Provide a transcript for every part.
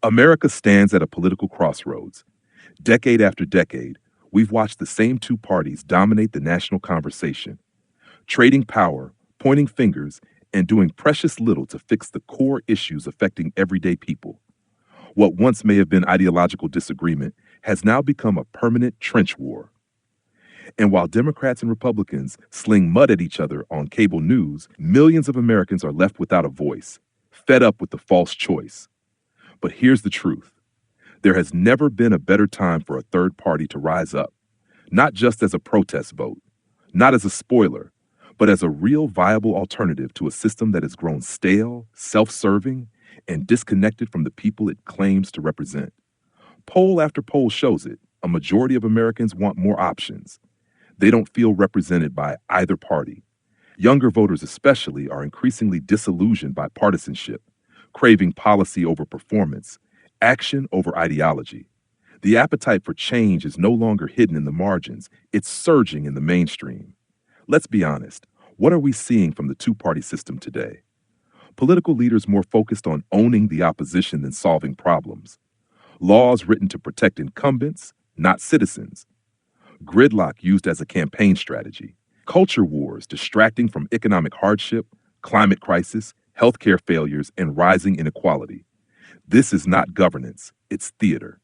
America stands at a political crossroads. Decade after decade, we've watched the same two parties dominate the national conversation, trading power, pointing fingers, and doing precious little to fix the core issues affecting everyday people. What once may have been ideological disagreement has now become a permanent trench war. And while Democrats and Republicans sling mud at each other on cable news, millions of Americans are left without a voice, fed up with the false choice. But here's the truth: there has never been a better time for a third party to rise up, not just as a protest vote, not as a spoiler, but as a real viable alternative to a system that has grown stale, self serving, and disconnected from the people it claims to represent. Poll after poll shows it. A majority of Americans want more options. They don't feel represented by either party. Younger voters, especially, are increasingly disillusioned by partisanship, craving policy over performance, action over ideology. The appetite for change is no longer hidden in the margins, it's surging in the mainstream. Let's be honest. What are we seeing from the two party system today? Political leaders more focused on owning the opposition than solving problems. Laws written to protect incumbents, not citizens. Gridlock used as a campaign strategy. Culture wars distracting from economic hardship, climate crisis, healthcare failures, and rising inequality. This is not governance, it's theater.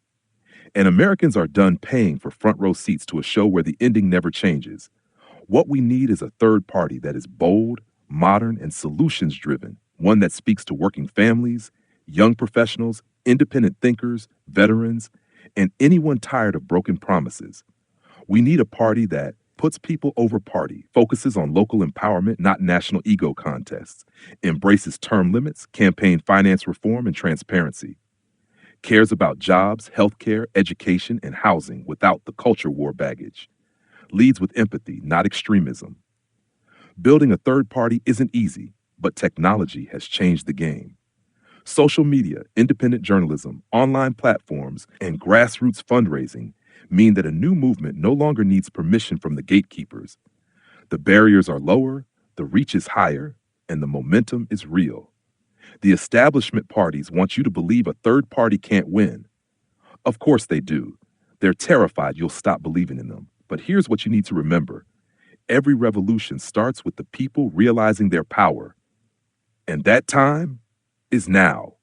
And Americans are done paying for front row seats to a show where the ending never changes. What we need is a third party that is bold, modern, and solutions driven, one that speaks to working families, young professionals, independent thinkers, veterans, and anyone tired of broken promises. We need a party that puts people over party, focuses on local empowerment, not national ego contests, embraces term limits, campaign finance reform, and transparency, cares about jobs, healthcare, education, and housing without the culture war baggage, leads with empathy, not extremism. Building a third party isn't easy, but technology has changed the game. Social media, independent journalism, online platforms, and grassroots fundraising mean that a new movement no longer needs permission from the gatekeepers. The barriers are lower, the reach is higher, and the momentum is real. The establishment parties want you to believe a third party can't win. Of course they do. They're terrified you'll stop believing in them. But here's what you need to remember: every revolution starts with the people realizing their power. And that time is now.